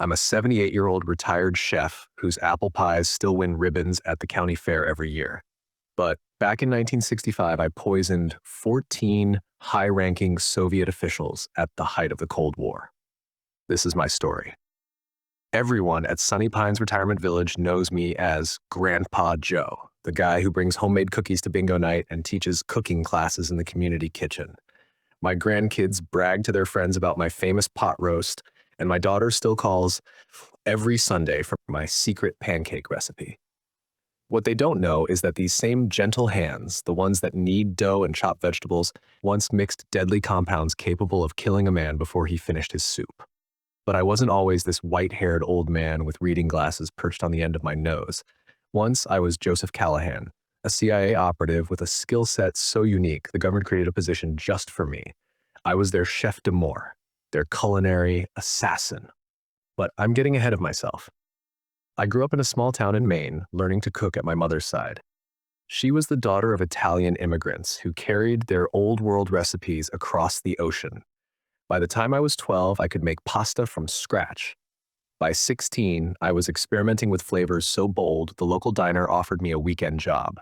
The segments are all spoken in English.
I'm a 78-year-old retired chef whose apple pies still win ribbons at the county fair every year. But back in 1965, I poisoned 14 high-ranking Soviet officials at the height of the Cold War. This is my story. Everyone at Sunny Pines Retirement Village knows me as Grandpa Joe, the guy who brings homemade cookies to bingo night and teaches cooking classes in the community kitchen. My grandkids brag to their friends about my famous pot roast, and my daughter still calls every Sunday for my secret pancake recipe. What they don't know is that these same gentle hands, the ones that knead dough and chop vegetables, once mixed deadly compounds capable of killing a man before he finished his soup. But I wasn't always this white-haired old man with reading glasses perched on the end of my nose. Once I was Joseph Callahan, a CIA operative with a skill set so unique the government created a position just for me. I was their chef d'amour, their culinary assassin. But I'm getting ahead of myself. I grew up in a small town in Maine, learning to cook at my mother's side. She was the daughter of Italian immigrants who carried their old world recipes across the ocean. By the time I was 12, I could make pasta from scratch. By 16, I was experimenting with flavors so bold, the local diner offered me a weekend job.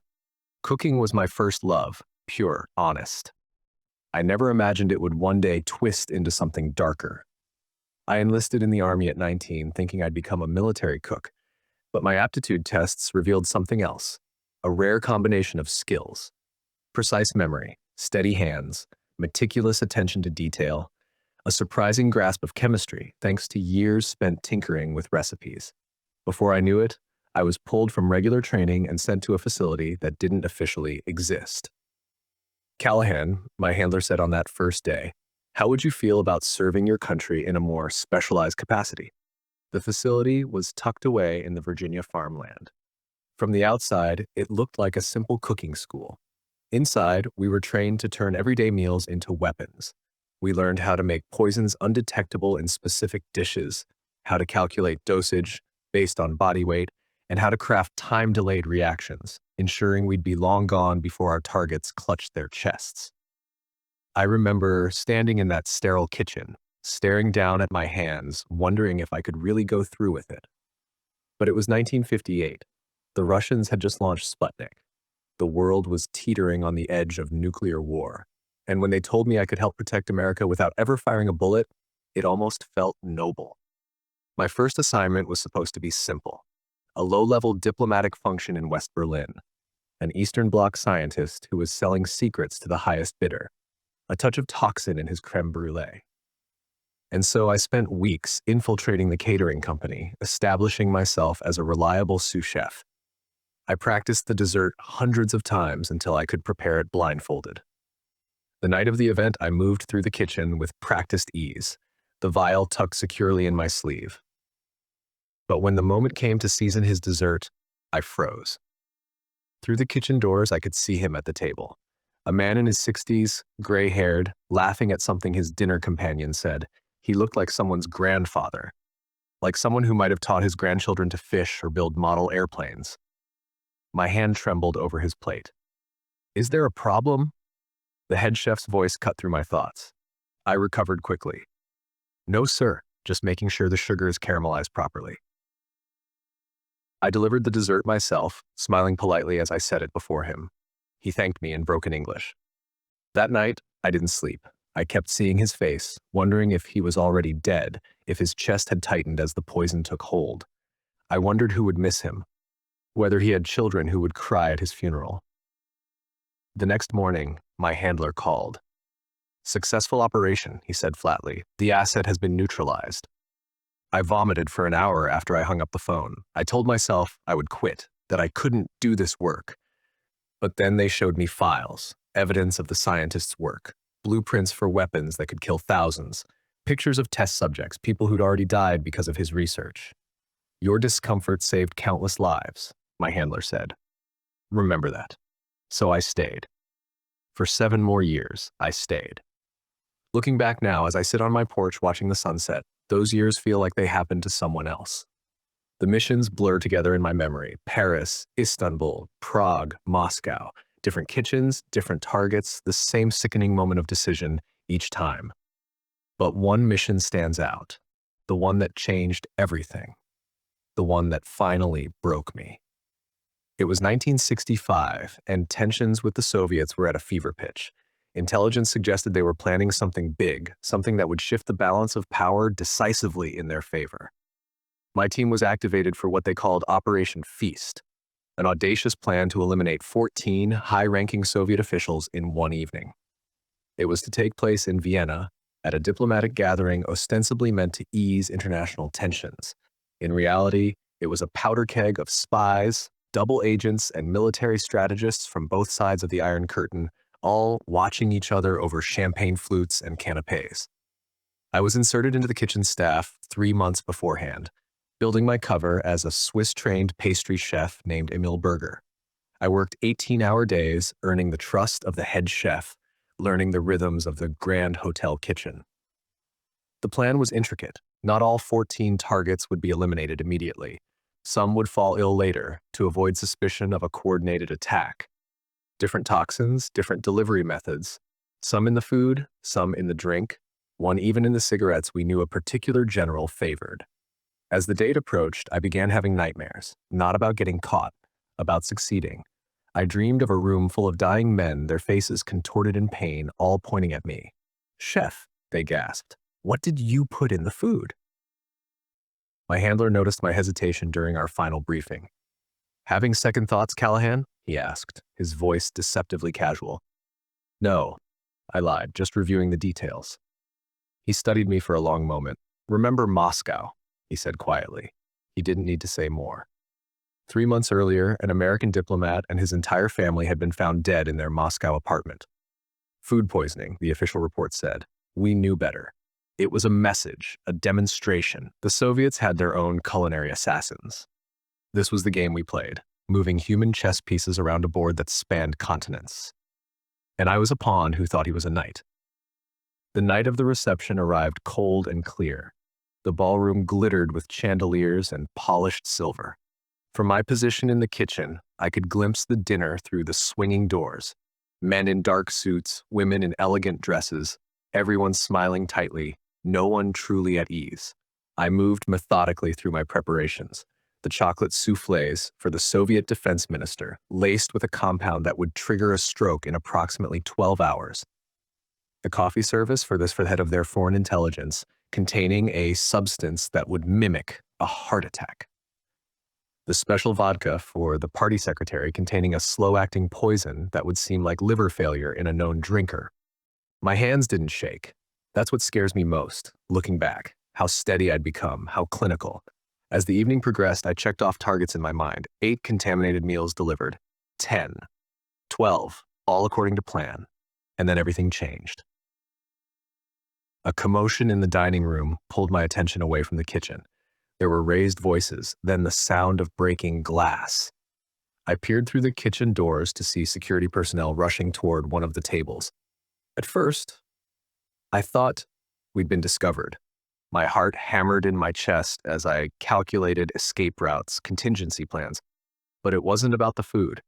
Cooking was my first love, pure, honest. I never imagined it would one day twist into something darker. I enlisted in the Army at 19, thinking I'd become a military cook, but my aptitude tests revealed something else, a rare combination of skills. Precise memory, steady hands, meticulous attention to detail, a surprising grasp of chemistry thanks to years spent tinkering with recipes. Before I knew it, I was pulled from regular training and sent to a facility that didn't officially exist. Callahan, my handler, said on that first day, "How would you feel about serving your country in a more specialized capacity?" The facility was tucked away in the Virginia farmland. From the outside, it looked like a simple cooking school. Inside, we were trained to turn everyday meals into weapons. We learned how to make poisons undetectable in specific dishes, how to calculate dosage based on body weight, and how to craft time-delayed reactions, ensuring we'd be long gone before our targets clutched their chests. I remember standing in that sterile kitchen, staring down at my hands, wondering if I could really go through with it. But it was 1958. The Russians had just launched Sputnik. The world was teetering on the edge of nuclear war. And when they told me I could help protect America without ever firing a bullet, it almost felt noble. My first assignment was supposed to be simple: a low-level diplomatic function in West Berlin, an Eastern Bloc scientist who was selling secrets to the highest bidder, a touch of toxin in his creme brulee. And so I spent weeks infiltrating the catering company, establishing myself as a reliable sous chef. I practiced the dessert hundreds of times until I could prepare it blindfolded. The night of the event, I moved through the kitchen with practiced ease, the vial tucked securely in my sleeve. But when the moment came to season his dessert, I froze. Through the kitchen doors, I could see him at the table. A man in his 60s, gray-haired, laughing at something his dinner companion said. He looked like someone's grandfather, like someone who might have taught his grandchildren to fish or build model airplanes. My hand trembled over his plate. "Is there a problem?" The head chef's voice cut through my thoughts. I recovered quickly. "No, sir, just making sure the sugar is caramelized properly." I delivered the dessert myself, smiling politely as I set it before him. He thanked me in broken English. That night, I didn't sleep. I kept seeing his face, wondering if he was already dead, if his chest had tightened as the poison took hold. I wondered who would miss him, whether he had children who would cry at his funeral. The next morning, my handler called. "Successful operation," he said flatly. "The asset has been neutralized." I vomited for an hour after I hung up the phone. I told myself I would quit, that I couldn't do this work. But then they showed me files, evidence of the scientist's work, blueprints for weapons that could kill thousands, pictures of test subjects, people who'd already died because of his research. "Your discomfort saved countless lives," my handler said. "Remember that." So I stayed. For 7 more years, I stayed. Looking back now, as I sit on my porch watching the sunset, those years feel like they happened to someone else. The missions blur together in my memory: Paris, Istanbul, Prague, Moscow. Different kitchens, different targets, the same sickening moment of decision each time. But one mission stands out: The one that changed everything. The one that finally broke me. It was 1965, and tensions with the Soviets were at a fever pitch. Intelligence suggested they were planning something big, something that would shift the balance of power decisively in their favor. My team was activated for what they called Operation Feast, an audacious plan to eliminate 14 high-ranking Soviet officials in one evening. It was to take place in Vienna at a diplomatic gathering ostensibly meant to ease international tensions. In reality, it was a powder keg of spies, double agents, and military strategists from both sides of the Iron Curtain, all watching each other over champagne flutes and canapes. I was inserted into the kitchen staff 3 months beforehand, building my cover as a Swiss-trained pastry chef named Emil Berger. I worked 18-hour days, earning the trust of the head chef, learning the rhythms of the grand hotel kitchen. The plan was intricate. Not all 14 targets would be eliminated immediately. Some would fall ill later to avoid suspicion of a coordinated attack. Different toxins, different delivery methods, some in the food, some in the drink, one even in the cigarettes we knew a particular general favored. As the date approached, I began having nightmares, not about getting caught, about succeeding. I dreamed of a room full of dying men, their faces contorted in pain, all pointing at me. "Chef," they gasped, "what did you put in the food?" My handler noticed my hesitation during our final briefing. "Having second thoughts, Callahan?" he asked, his voice deceptively casual. "No," I lied, just reviewing the details. He studied me for a long moment. "Remember Moscow," he said quietly. He didn't need to say more. 3 months earlier, an American diplomat and his entire family had been found dead in their Moscow apartment. Food poisoning, the official report said. We knew better. It was a message, a demonstration. The Soviets had their own culinary assassins. This was the game we played, moving human chess pieces around a board that spanned continents. And I was a pawn who thought he was a knight. The night of the reception arrived cold and clear. The ballroom glittered with chandeliers and polished silver. From my position in the kitchen, I could glimpse the dinner through the swinging doors. Men in dark suits, women in elegant dresses, everyone smiling tightly, no one truly at ease. I moved methodically through my preparations. The chocolate soufflés for the Soviet defense minister, laced with a compound that would trigger a stroke in approximately 12 hours. The coffee service for the head of their foreign intelligence, containing a substance that would mimic a heart attack. The special vodka for the party secretary, containing a slow-acting poison that would seem like liver failure in a known drinker. My hands didn't shake. That's what scares me most, looking back, how steady I'd become, how clinical. As the evening progressed, I checked off targets in my mind. 8 contaminated meals delivered. 10. 12, all according to plan. And then everything changed. A commotion in the dining room pulled my attention away from the kitchen. There were raised voices, then the sound of breaking glass. I peered through the kitchen doors to see security personnel rushing toward one of the tables. At first, I thought we'd been discovered. My heart hammered in my chest as I calculated escape routes, contingency plans. But it wasn't about the food.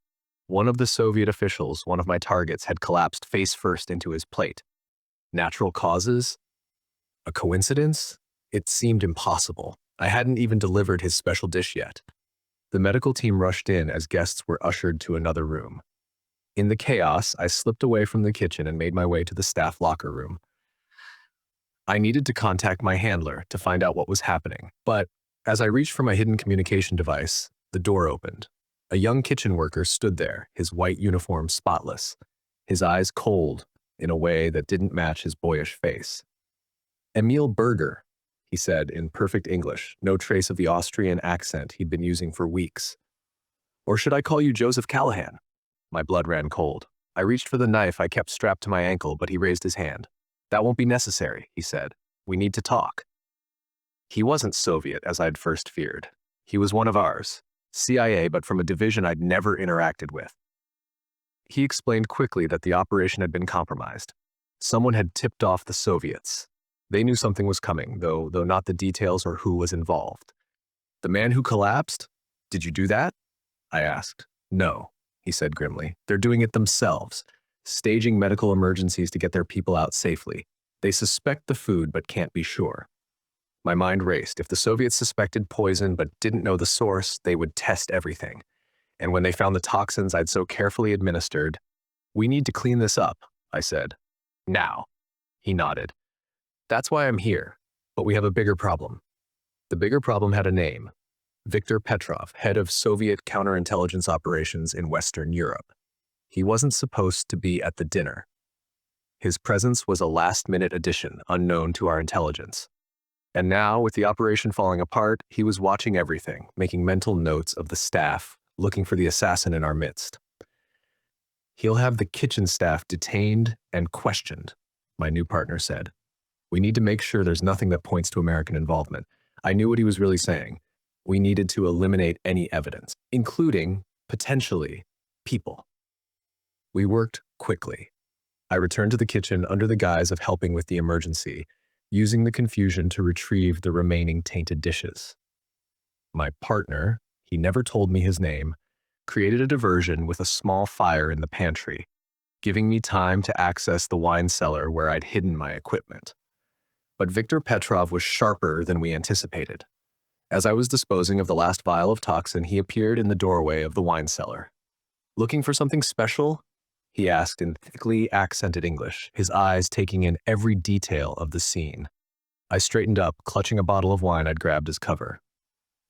One of the Soviet officials, one of my targets, had collapsed face first into his plate. Natural causes? A coincidence? It seemed impossible. I hadn't even delivered his special dish yet. The medical team rushed in as guests were ushered to another room. In the chaos, I slipped away from the kitchen and made my way to the staff locker room. I needed to contact my handler to find out what was happening, but as I reached for my hidden communication device, the door opened. A young kitchen worker stood there, his white uniform spotless, his eyes cold in a way that didn't match his boyish face. "Emil Berger," he said in perfect English, no trace of the Austrian accent he'd been using for weeks. "Or should I call you Joseph Callahan?" My blood ran cold. I reached for the knife I kept strapped to my ankle, but he raised his hand. "That won't be necessary," he said. "We need to talk." He wasn't Soviet, as I'd first feared. He was one of ours, CIA, but from a division I'd never interacted with. He explained quickly that the operation had been compromised. Someone had tipped off the Soviets. They knew something was coming, though not the details or who was involved. "The man who collapsed? Did you do that?" I asked. "No," he said grimly. "They're doing it themselves, staging medical emergencies to get their people out safely. They suspect the food but can't be sure." My mind raced. If the Soviets suspected poison but didn't know the source, they would test everything. And when they found the toxins I'd so carefully administered, "We need to clean this up," I said. "Now." He nodded. "That's why I'm here. But we have a bigger problem." The bigger problem had a name. Viktor Petrov, head of Soviet counterintelligence operations in Western Europe. He wasn't supposed to be at the dinner. His presence was a last-minute addition, unknown to our intelligence. And now, with the operation falling apart, he was watching everything, making mental notes of the staff, looking for the assassin in our midst. "He'll have the kitchen staff detained and questioned," my new partner said. "We need to make sure there's nothing that points to American involvement." I knew what he was really saying. We needed to eliminate any evidence, including, potentially, people. We worked quickly. I returned to the kitchen under the guise of helping with the emergency, using the confusion to retrieve the remaining tainted dishes. My partner, he never told me his name, created a diversion with a small fire in the pantry, giving me time to access the wine cellar where I'd hidden my equipment. But Viktor Petrov was sharper than we anticipated. As I was disposing of the last vial of toxin, he appeared in the doorway of the wine cellar. "Looking for something special?" he asked in thickly accented English, his eyes taking in every detail of the scene. I straightened up, clutching a bottle of wine I'd grabbed as cover.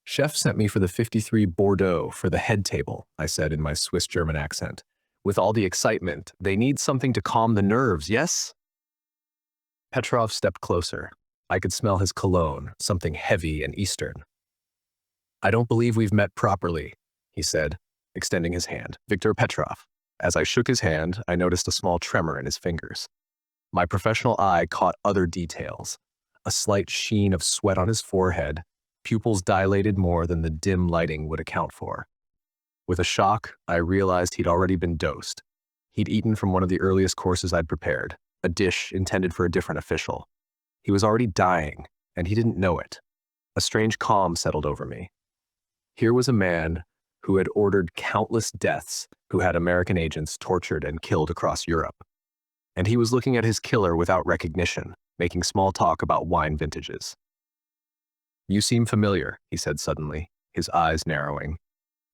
"Chef sent me for the 53 Bordeaux for the head table," I said in my Swiss-German accent. "With all the excitement, they need something to calm the nerves, yes?" Petrov stepped closer. I could smell his cologne, something heavy and Eastern. "I don't believe we've met properly," he said, extending his hand. "Viktor Petrov." As I shook his hand, I noticed a small tremor in his fingers. My professional eye caught other details. A slight sheen of sweat on his forehead, pupils dilated more than the dim lighting would account for. With a shock, I realized he'd already been dosed. He'd eaten from one of the earliest courses I'd prepared, a dish intended for a different official. He was already dying, and he didn't know it. A strange calm settled over me. Here was a man who had ordered countless deaths, who had American agents tortured and killed across Europe. And he was looking at his killer without recognition, making small talk about wine vintages. "You seem familiar," he said suddenly, his eyes narrowing.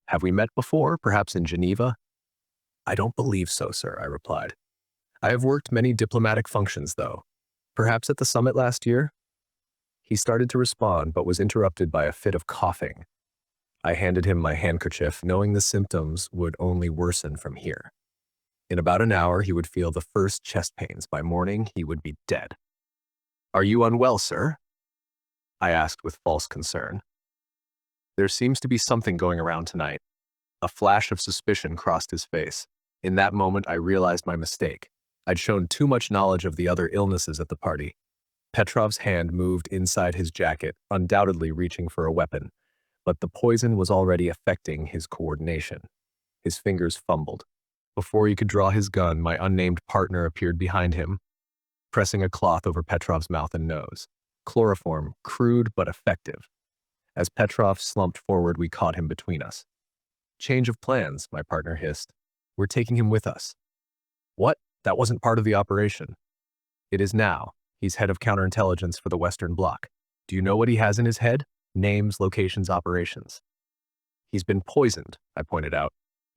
"Have we met before, perhaps in Geneva?" "I don't believe so, sir," I replied. "I have worked many diplomatic functions, though. Perhaps at the summit last year?" He started to respond, but was interrupted by a fit of coughing. I handed him my handkerchief, knowing the symptoms would only worsen from here. In about an hour, he would feel the first chest pains. By morning, he would be dead. "Are you unwell, sir?" I asked with false concern. "There seems to be something going around tonight." A flash of suspicion crossed his face. In that moment, I realized my mistake. I'd shown too much knowledge of the other illnesses at the party. Petrov's hand moved inside his jacket, undoubtedly reaching for a weapon, but the poison was already affecting his coordination. His fingers fumbled. Before he could draw his gun, my unnamed partner appeared behind him, pressing a cloth over Petrov's mouth and nose. Chloroform, crude but effective. As Petrov slumped forward, we caught him between us. "Change of plans," my partner hissed. "We're taking him with us." "What? That wasn't part of the operation." "It is now. He's head of counterintelligence for the Western Bloc. Do you know what he has in his head? Names, locations, operations." "He's been poisoned," I pointed out.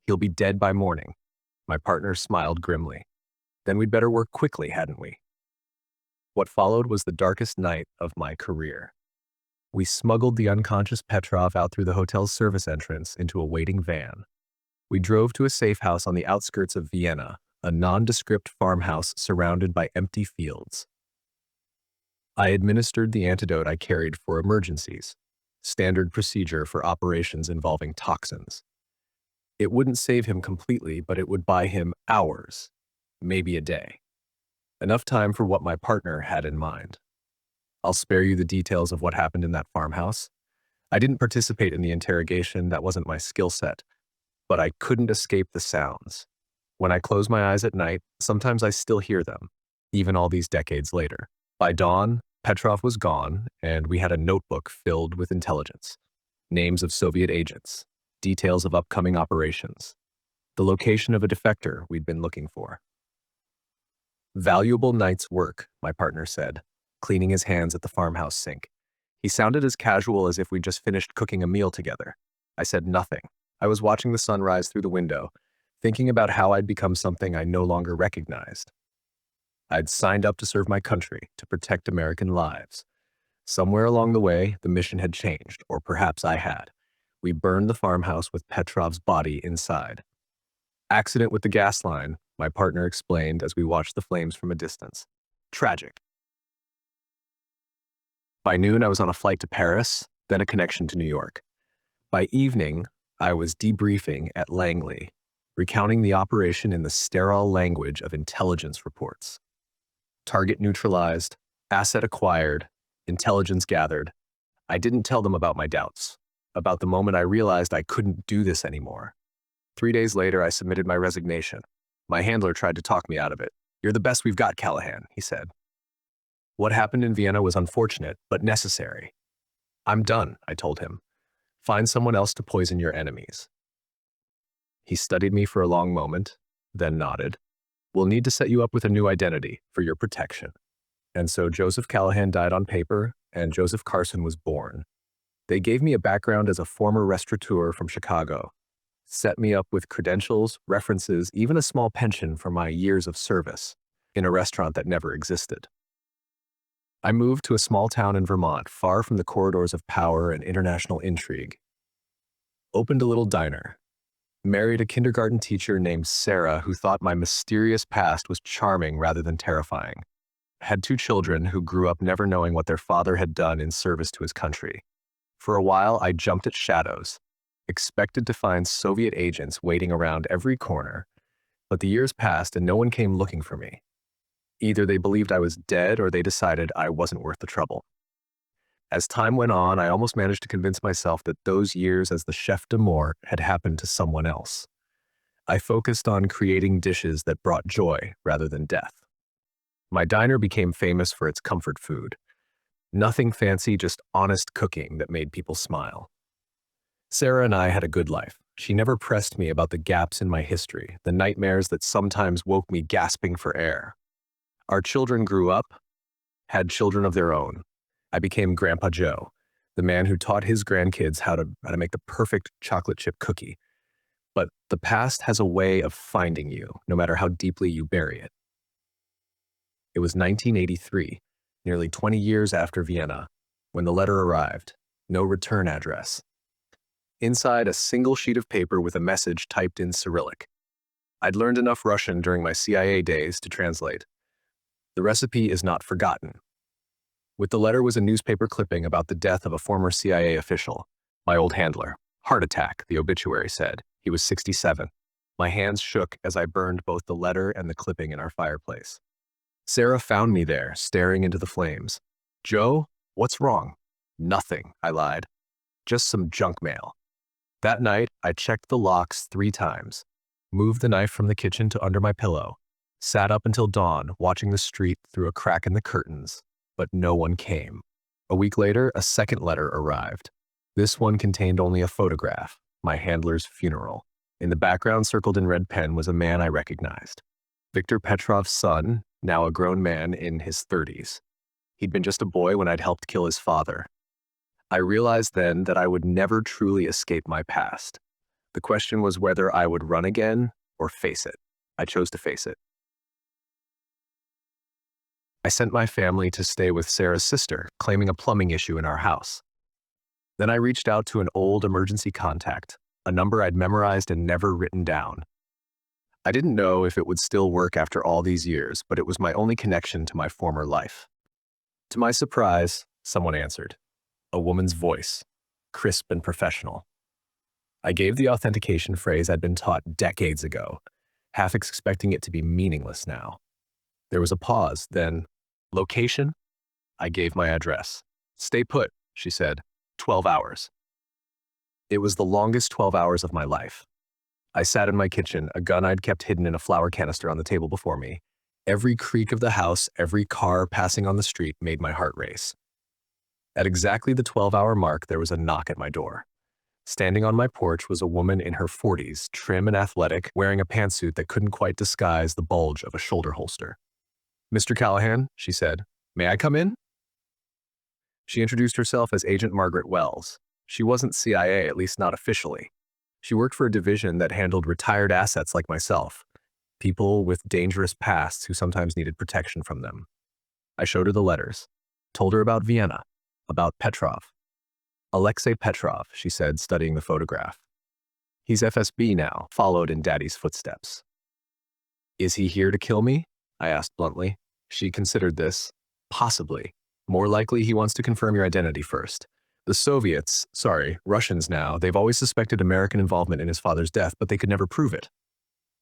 "He'll be dead by morning." My partner smiled grimly. "Then we'd better work quickly, hadn't we?" What followed was the darkest night of my career. We smuggled the unconscious Petrov out through the hotel's service entrance into a waiting van. We drove to a safe house on the outskirts of Vienna, a nondescript farmhouse surrounded by empty fields. I administered the antidote I carried for emergencies, standard procedure for operations involving toxins. It wouldn't save him completely, but it would buy him hours, maybe a day. Enough time for what my partner had in mind. I'll spare you the details of what happened in that farmhouse. I didn't participate in the interrogation, that wasn't my skill set, but I couldn't escape the sounds. When I close my eyes at night, sometimes I still hear them, even all these decades later. By dawn, Petrov was gone, and we had a notebook filled with intelligence. Names of Soviet agents, details of upcoming operations, the location of a defector we'd been looking for. "Valuable night's work," my partner said, cleaning his hands at the farmhouse sink. He sounded as casual as if we'd just finished cooking a meal together. I said nothing. I was watching the sun rise through the window, thinking about how I'd become something I no longer recognized. I'd signed up to serve my country, to protect American lives. Somewhere along the way, the mission had changed, or perhaps I had. We burned the farmhouse with Petrov's body inside. Accident with the gas line, my partner explained as we watched the flames from a distance. Tragic. By noon, I was on a flight to Paris, then a connection to New York. By evening, I was debriefing at Langley, recounting the operation in the sterile language of intelligence reports. Target neutralized, asset acquired, intelligence gathered. I didn't tell them about my doubts, about the moment I realized I couldn't do this anymore. 3 days later, I submitted my resignation. My handler tried to talk me out of it. "You're the best we've got, Callahan," he said. What happened in Vienna was unfortunate, but necessary. "I'm done," I told him. "Find someone else to poison your enemies." He studied me for a long moment, then nodded. "We'll need to set you up with a new identity for your protection." And so Joseph Callahan died on paper, and Joseph Carson was born. They gave me a background as a former restaurateur from Chicago, set me up with credentials, references, even a small pension for my years of service in a restaurant that never existed. I moved to a small town in Vermont, far from the corridors of power and international intrigue. Opened a little diner. Married a kindergarten teacher named Sarah who thought my mysterious past was charming rather than terrifying. Had 2 children who grew up never knowing what their father had done in service to his country. For a while, I jumped at shadows, expected to find Soviet agents waiting around every corner, but the years passed and no one came looking for me. Either they believed I was dead or they decided I wasn't worth the trouble. As time went on, I almost managed to convince myself that those years as the chef d'amour had happened to someone else. I focused on creating dishes that brought joy rather than death. My diner became famous for its comfort food. Nothing fancy, just honest cooking that made people smile. Sarah and I had a good life. She never pressed me about the gaps in my history, the nightmares that sometimes woke me gasping for air. Our children grew up, had children of their own. I became Grandpa Joe, the man who taught his grandkids how to make the perfect chocolate chip cookie. But the past has a way of finding you, no matter how deeply you bury it. It was 1983, nearly 20 years after Vienna, when the letter arrived. No return address. Inside, a single sheet of paper with a message typed in Cyrillic. I'd learned enough Russian during my CIA days to translate. The recipe is not forgotten. With the letter was a newspaper clipping about the death of a former CIA official, my old handler. Heart attack, the obituary said. He was 67. My hands shook as I burned both the letter and the clipping in our fireplace. Sarah found me there, staring into the flames. "Joe, what's wrong?" "Nothing," I lied. "Just some junk mail." That night, I checked the locks 3 times, moved the knife from the kitchen to under my pillow, sat up until dawn, watching the street through a crack in the curtains, but no one came. A week later, a second letter arrived. This one contained only a photograph, my handler's funeral. In the background, circled in red pen, was a man I recognized. Viktor Petrov's son, now a grown man in his 30s. He'd been just a boy when I'd helped kill his father. I realized then that I would never truly escape my past. The question was whether I would run again or face it. I chose to face it. I sent my family to stay with Sarah's sister, claiming a plumbing issue in our house. Then I reached out to an old emergency contact, a number I'd memorized and never written down. I didn't know if it would still work after all these years, but it was my only connection to my former life. To my surprise, someone answered. A woman's voice, crisp and professional. I gave the authentication phrase I'd been taught decades ago, half expecting it to be meaningless now. There was a pause, then, "Location?" I gave my address. "Stay put," she said. 12 hours. It was the longest 12 hours of my life. I sat in my kitchen, a gun I'd kept hidden in a flour canister on the table before me. Every creak of the house, every car passing on the street made my heart race. At exactly the 12-hour mark, there was a knock at my door. Standing on my porch was a woman in her 40s, trim and athletic, wearing a pantsuit that couldn't quite disguise the bulge of a shoulder holster. "Mr. Callahan," she said, "may I come in?" She introduced herself as Agent Margaret Wells. She wasn't CIA, at least not officially. She worked for a division that handled retired assets like myself, people with dangerous pasts who sometimes needed protection from them. I showed her the letters, told her about Vienna, about Petrov. Alexei Petrov, she said, studying the photograph. He's FSB now, followed in Daddy's footsteps. Is he here to kill me? I asked bluntly. She considered this. Possibly. More likely he wants to confirm your identity first. The Soviets, Russians now, they've always suspected American involvement in his father's death, but they could never prove it.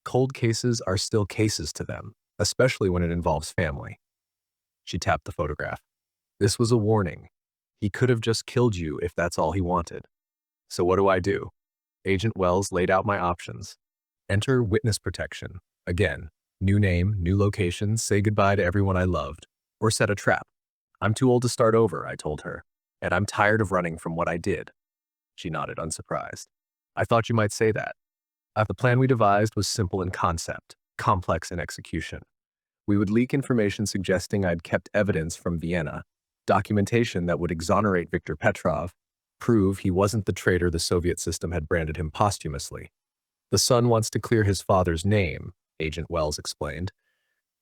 Cold cases are still cases to them, especially when it involves family. She tapped the photograph. This was a warning. He could have just killed you if that's all he wanted. So what do? Agent Wells laid out my options. Enter witness protection. Again, new name, new location, say goodbye to everyone I loved. Or set a trap. I'm too old to start over, I told her. And I'm tired of running from what I did. She nodded, unsurprised. I thought you might say that. The plan we devised was simple in concept, complex in execution. We would leak information suggesting I'd kept evidence from Vienna, documentation that would exonerate Viktor Petrov, prove he wasn't the traitor the Soviet system had branded him posthumously. The son wants to clear his father's name, Agent Wells explained.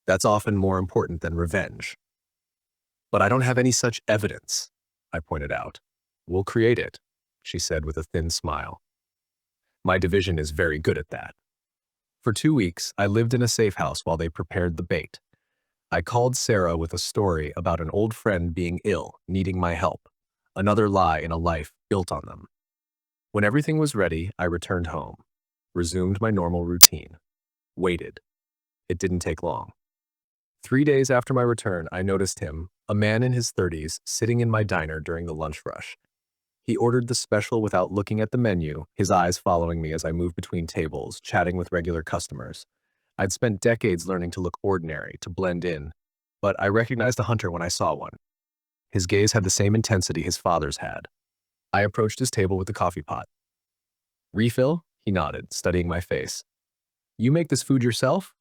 That's often more important than revenge. But I don't have any such evidence, I pointed out. We'll create it, she said with a thin smile. My division is very good at that. For 2 weeks, I lived in a safe house while they prepared the bait. I called Sarah with a story about an old friend being ill, needing my help. Another lie in a life built on them. When everything was ready, I returned home, resumed my normal routine, waited. It didn't take long. 3 days after my return, I noticed him, a man in his 30s, sitting in my diner during the lunch rush. He ordered the special without looking at the menu, his eyes following me as I moved between tables, chatting with regular customers. I'd spent decades learning to look ordinary, to blend in, but I recognized a hunter when I saw one. His gaze had the same intensity his father's had. I approached his table with the coffee pot. Refill? He nodded, studying my face. You make this food yourself?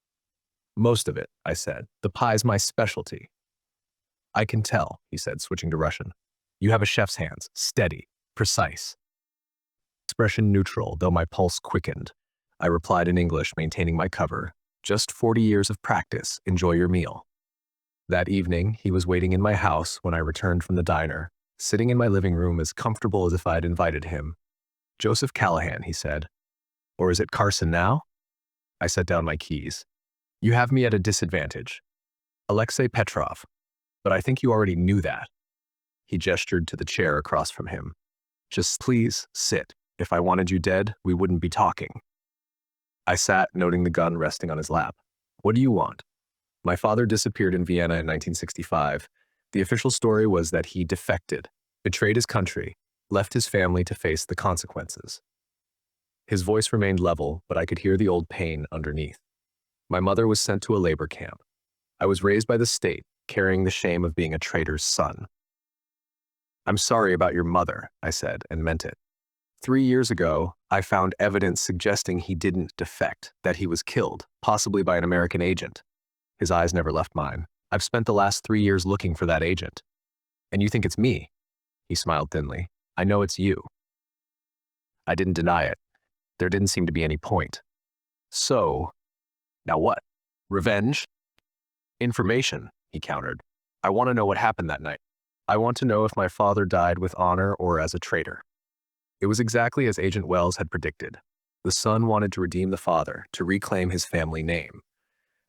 Most of it, I said. The pie's my specialty. I can tell, he said, switching to Russian. You have a chef's hands, steady, precise. Expression neutral, though my pulse quickened. I replied in English, maintaining my cover. Just 40 years of practice. Enjoy your meal. That evening, he was waiting in my house when I returned from the diner, sitting in my living room as comfortable as if I'd invited him. Joseph Callahan, he said. Or is it Carson now? I set down my keys. You have me at a disadvantage. Alexei Petrov. But I think you already knew that. He gestured to the chair across from him. Just please sit. If I wanted you dead, we wouldn't be talking. I sat, noting the gun resting on his lap. What do you want? My father disappeared in Vienna in 1965. The official story was that he defected, betrayed his country, left his family to face the consequences. His voice remained level, but I could hear the old pain underneath. My mother was sent to a labor camp. I was raised by the state, carrying the shame of being a traitor's son. I'm sorry about your mother, I said, and meant it. 3 years ago, I found evidence suggesting he didn't defect, that he was killed, possibly by an American agent. His eyes never left mine. I've spent the last 3 years looking for that agent. And you think it's me? He smiled thinly. I know it's you. I didn't deny it. There didn't seem to be any point. So, now what? Revenge? Information, he countered. I want to know what happened that night. I want to know if my father died with honor or as a traitor. It was exactly as Agent Wells had predicted. The son wanted to redeem the father, to reclaim his family name.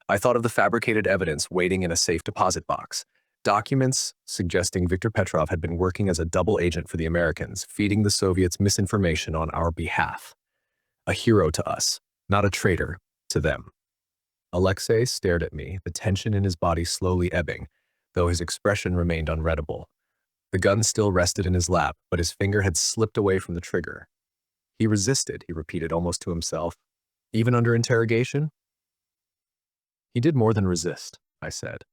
I thought of the fabricated evidence waiting in a safe deposit box. Documents suggesting Viktor Petrov had been working as a double agent for the Americans, feeding the Soviets misinformation on our behalf. A hero to us, not a traitor to them. Alexei stared at me, the tension in his body slowly ebbing, though his expression remained unreadable. The gun still rested in his lap, but his finger had slipped away from the trigger. He resisted, he repeated almost to himself. Even under interrogation? He did more than resist, I said.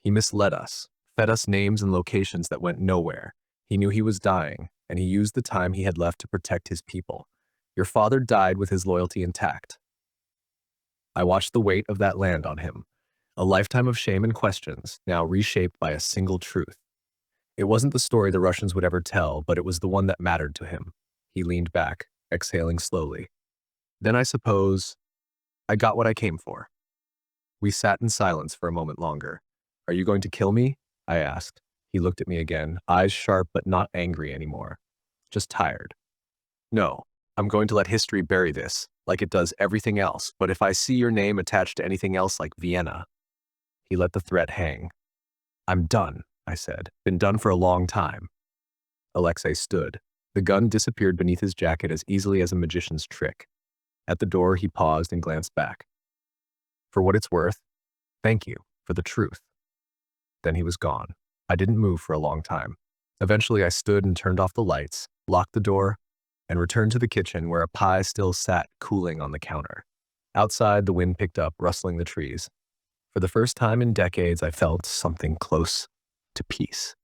He misled us, fed us names and locations that went nowhere. He knew he was dying, and he used the time he had left to protect his people. Your father died with his loyalty intact. I watched the weight of that land on him, a lifetime of shame and questions, now reshaped by a single truth. It wasn't the story the Russians would ever tell, but it was the one that mattered to him. He leaned back, exhaling slowly. Then I suppose I got what I came for. We sat in silence for a moment longer. Are you going to kill me? I asked. He looked at me again, eyes sharp but not angry anymore. Just tired. No, I'm going to let history bury this, like it does everything else, but if I see your name attached to anything else like Vienna. He let the threat hang. I'm done, I said. Been done for a long time. Alexei stood. The gun disappeared beneath his jacket as easily as a magician's trick. At the door, he paused and glanced back. For what it's worth, thank you for the truth. Then he was gone. I didn't move for a long time. Eventually, I stood and turned off the lights, locked the door, and returned to the kitchen where a pie still sat cooling on the counter. Outside, the wind picked up, rustling the trees. For the first time in decades, I felt something close to peace.